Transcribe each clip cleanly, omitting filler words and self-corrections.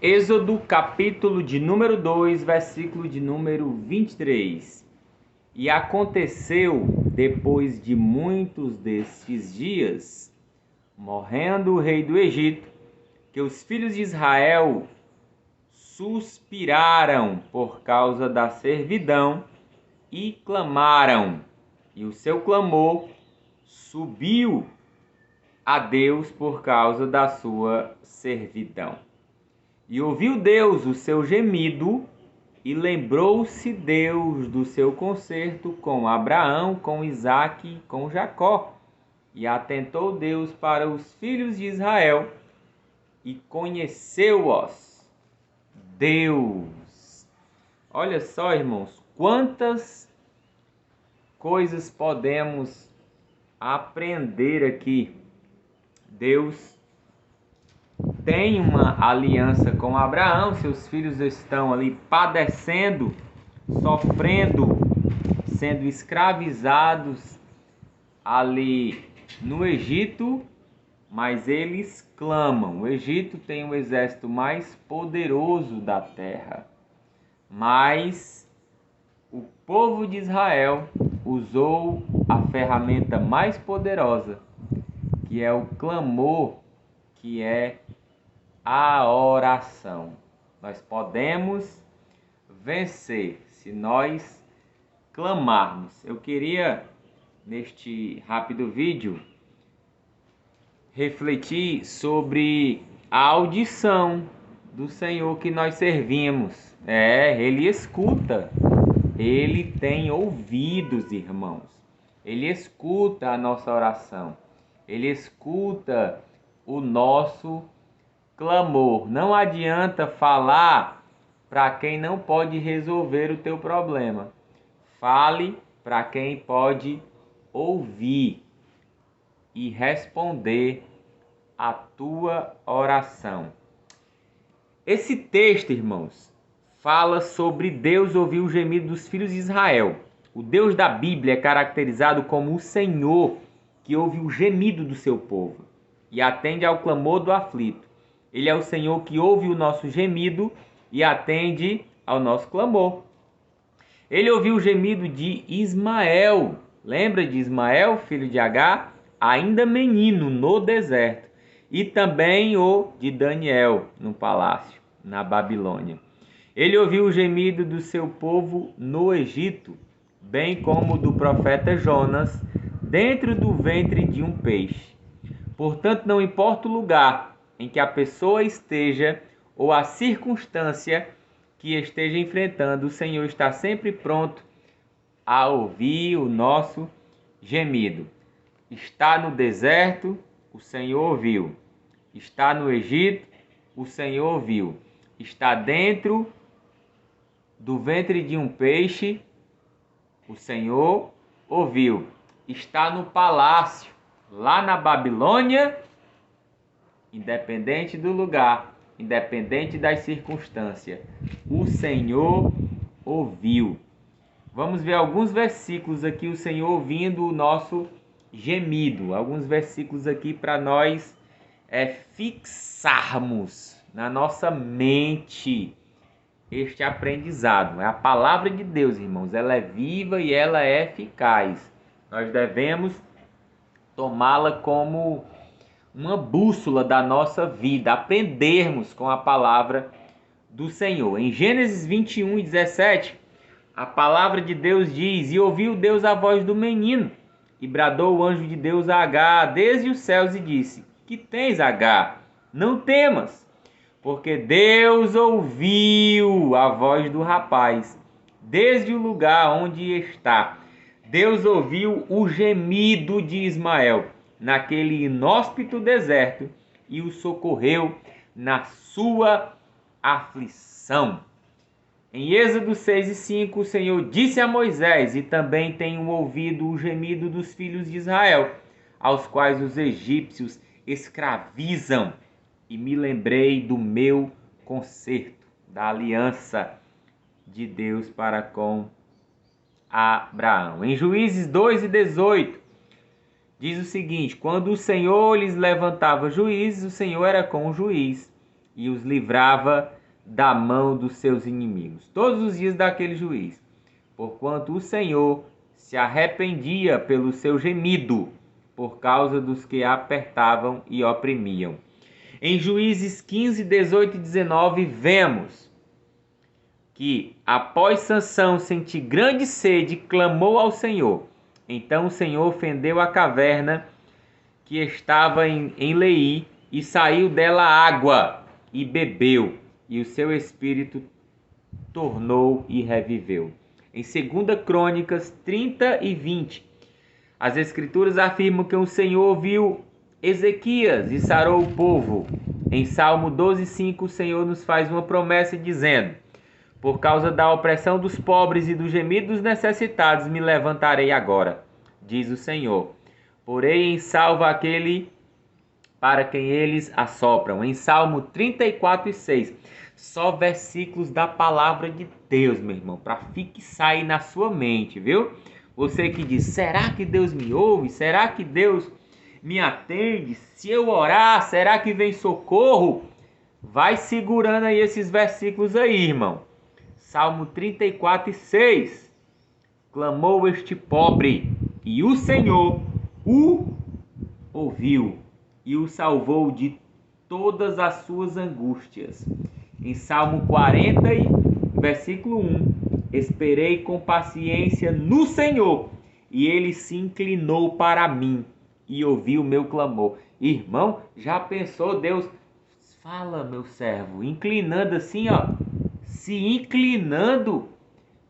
Êxodo, capítulo de número 2, versículo de número 23. E aconteceu, depois de muitos destes dias, morrendo o rei do Egito, que os filhos de Israel suspiraram por causa da servidão e clamaram. E o seu clamor subiu a Deus por causa da sua servidão. E ouviu Deus o seu gemido, e lembrou-se Deus do seu concerto com Abraão, com Isaque e com Jacó. E atentou Deus para os filhos de Israel, e conheceu-os Deus. Olha só, irmãos, quantas coisas podemos aprender aqui. Deus tem uma aliança com Abraão, seus filhos estão ali padecendo, sofrendo, sendo escravizados ali no Egito, mas eles clamam. O Egito tem o exército mais poderoso da terra, mas o povo de Israel usou a ferramenta mais poderosa, que é o clamor, que é a oração. Nós podemos vencer se nós clamarmos. Eu queria, neste rápido vídeo, refletir sobre a audição do Senhor que nós servimos. Ele escuta, Ele tem ouvidos, irmãos. Ele escuta a nossa oração, Ele escuta o nosso clamor. Não adianta falar para quem não pode resolver o teu problema. Fale para quem pode ouvir e responder a tua oração. Esse texto, irmãos, fala sobre Deus ouvir o gemido dos filhos de Israel. O Deus da Bíblia é caracterizado como o Senhor que ouve o gemido do seu povo e atende ao clamor do aflito. Ele é o Senhor que ouve o nosso gemido e atende ao nosso clamor. Ele ouviu o gemido de Ismael. Lembra de Ismael, filho de Agar? Ainda menino no deserto. E também o de Daniel no palácio, na Babilônia. Ele ouviu o gemido do seu povo no Egito, bem como do profeta Jonas, dentro do ventre de um peixe. Portanto, não importa o lugar em que a pessoa esteja ou a circunstância que esteja enfrentando, o Senhor está sempre pronto a ouvir o nosso gemido. Está no deserto, o Senhor ouviu. Está no Egito, o Senhor ouviu. Está dentro do ventre de um peixe, o Senhor ouviu. Está no palácio, lá na Babilônia, independente do lugar, independente das circunstâncias, o Senhor ouviu. Vamos ver alguns versículos aqui, o Senhor ouvindo o nosso gemido. Alguns versículos aqui para nós fixarmos na nossa mente este aprendizado. É a palavra de Deus, irmãos. Ela é viva e ela é eficaz. Nós devemos tomá-la como uma bússola da nossa vida, aprendermos com a palavra do Senhor. Em Gênesis 21:17, a palavra de Deus diz: E ouviu Deus a voz do menino, e bradou o anjo de Deus a Agar desde os céus e disse: Que tens, Agar? Não temas, porque Deus ouviu a voz do rapaz desde o lugar onde está. Deus ouviu o gemido de Ismael naquele inóspito deserto e o socorreu na sua aflição. Em Êxodo 6:5, o Senhor disse a Moisés: E também tenho ouvido o gemido dos filhos de Israel, aos quais os egípcios escravizam, e me lembrei do meu concerto, da aliança de Deus para com Abraão. Em Juízes 2:18, diz o seguinte: Quando o Senhor lhes levantava juízes, o Senhor era com o juiz, e os livrava da mão dos seus inimigos, todos os dias daquele juiz, porquanto o Senhor se arrependia pelo seu gemido, por causa dos que apertavam e oprimiam. Em Juízes 15, 18 e 19, vemos que, após Sansão sentir grande sede, clamou ao Senhor. Então o Senhor fendeu a caverna que estava em Leí, e saiu dela água, e bebeu, e o seu espírito tornou e reviveu. Em 2 Crônicas 30 e 20, as Escrituras afirmam que o Senhor ouviu Ezequias e sarou o povo. Em Salmo 12:5, o Senhor nos faz uma promessa dizendo: por causa da opressão dos pobres e do gemido dos necessitados, me levantarei agora, diz o Senhor. Porém, em salvo aquele para quem eles assopram. Em Salmo 34:6. Só versículos da palavra de Deus, meu irmão, para fixar aí na sua mente, viu? Você que diz, será que Deus me ouve? Será que Deus me atende? Se eu orar, será que vem socorro? Vai segurando aí esses versículos aí, irmão. Salmo 34:6. Clamou este pobre, e o Senhor o ouviu e o salvou de todas as suas angústias. Em Salmo 40, versículo 1, esperei com paciência no Senhor, e ele se inclinou para mim e ouviu o meu clamor. Irmão, já pensou Deus? Fala, meu servo, inclinando assim, ó, se inclinando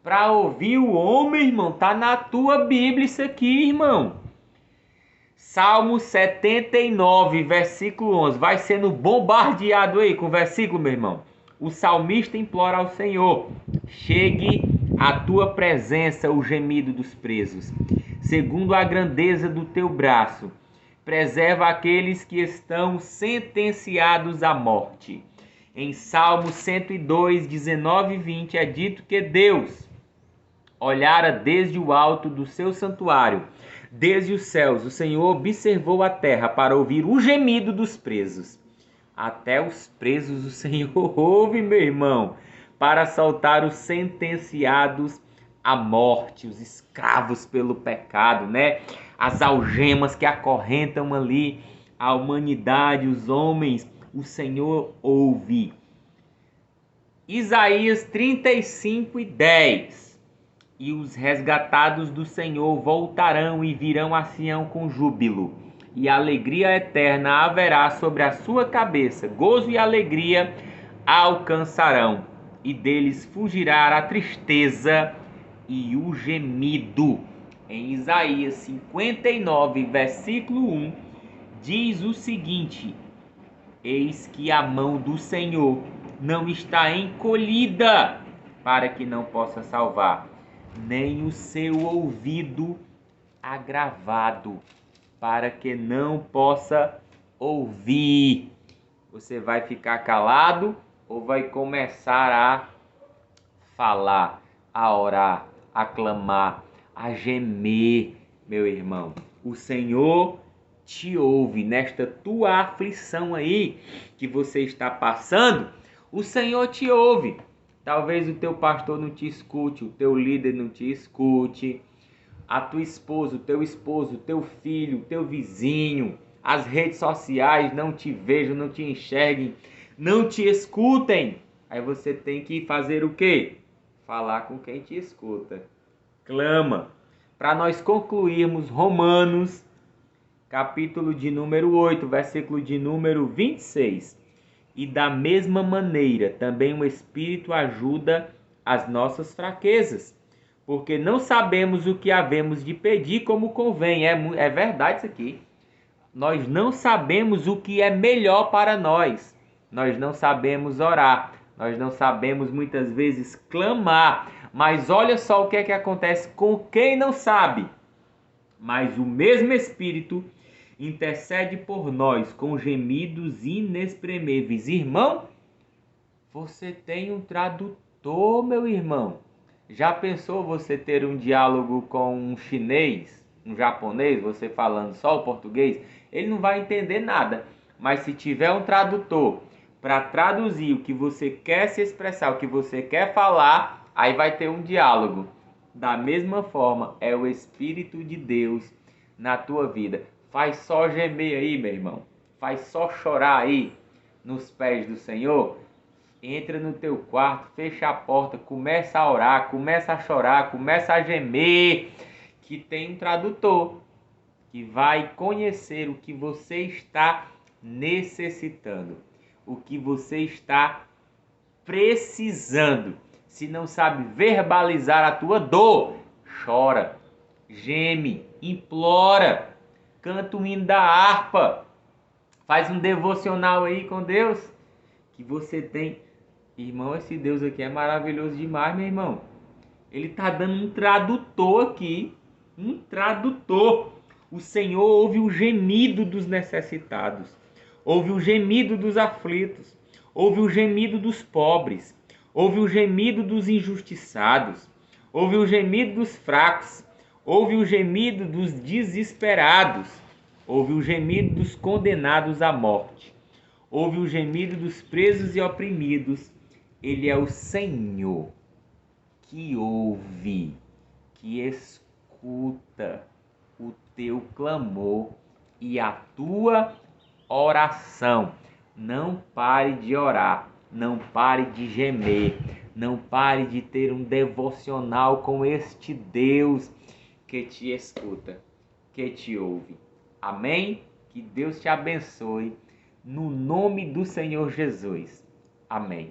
para ouvir o homem, irmão. Tá na tua Bíblia isso aqui, irmão. Salmo 79, versículo 11. Vai sendo bombardeado aí com o versículo, meu irmão. O salmista implora ao Senhor: chegue à tua presença o gemido dos presos, segundo a grandeza do teu braço. Preserva aqueles que estão sentenciados à morte. Em Salmo 102, 19 e 20 é dito que Deus olhara desde o alto do seu santuário, desde os céus, o Senhor observou a terra para ouvir o gemido dos presos. Até os presos o Senhor ouve, meu irmão, para soltar os sentenciados à morte, os escravos pelo pecado, né? As algemas que acorrentam ali a humanidade, os homens, o Senhor ouve. Isaías 35 e 10. E os resgatados do Senhor voltarão e virão a Sião com júbilo, e alegria eterna haverá sobre a sua cabeça, gozo e alegria alcançarão, e deles fugirá a tristeza e o gemido. Em Isaías 59, versículo 1, diz o seguinte: eis que a mão do Senhor não está encolhida para que não possa salvar, nem o seu ouvido agravado para que não possa ouvir. Você vai ficar calado ou vai começar a falar, a orar, a clamar, a gemer, meu irmão? O Senhor te ouve nesta tua aflição aí que você está passando. O Senhor te ouve. Talvez o teu pastor não te escute, o teu líder não te escute, a tua esposa, o teu filho, o teu vizinho, as redes sociais não te vejam, não te enxerguem, não te escutem. Aí você tem que fazer o quê? Falar com quem te escuta. Clama. Para nós concluirmos Romanos, capítulo de número 8, versículo de número 26. E da mesma maneira, também o Espírito ajuda as nossas fraquezas, porque não sabemos o que havemos de pedir como convém. É verdade isso aqui. Nós não sabemos o que é melhor para nós. Nós não sabemos orar. Nós não sabemos muitas vezes clamar. Mas olha só o que é que acontece com quem não sabe. Mas o mesmo Espírito intercede por nós com gemidos inexprimíveis. Irmão, você tem um tradutor, meu irmão. Já pensou você ter um diálogo com um chinês, um japonês, você falando só o português? Ele não vai entender nada. Mas se tiver um tradutor para traduzir o que você quer se expressar, o que você quer falar, aí vai ter um diálogo. Da mesma forma, é o Espírito de Deus na tua vida. Faz só gemer aí, meu irmão. Faz só chorar aí nos pés do Senhor. Entra no teu quarto, fecha a porta, começa a orar, começa a chorar, começa a gemer, que tem um tradutor que vai conhecer o que você está necessitando, o que você está precisando. Se não sabe verbalizar a tua dor, chora, geme, implora, canta o hino da harpa, faz um devocional aí com Deus, que você tem. Irmão, esse Deus aqui é maravilhoso demais, meu irmão. Ele está dando um tradutor aqui, um tradutor. O Senhor ouve o gemido dos necessitados, ouve o gemido dos aflitos, ouve o gemido dos pobres, ouve o gemido dos injustiçados, ouve o gemido dos fracos, ouve o gemido dos desesperados, ouve o gemido dos condenados à morte, ouve o gemido dos presos e oprimidos. Ele é o Senhor que ouve, que escuta o teu clamor e a tua oração. Não pare de orar, não pare de gemer, não pare de ter um devocional com este Deus que te escuta, que te ouve. Amém? Que Deus te abençoe, no nome do Senhor Jesus. Amém.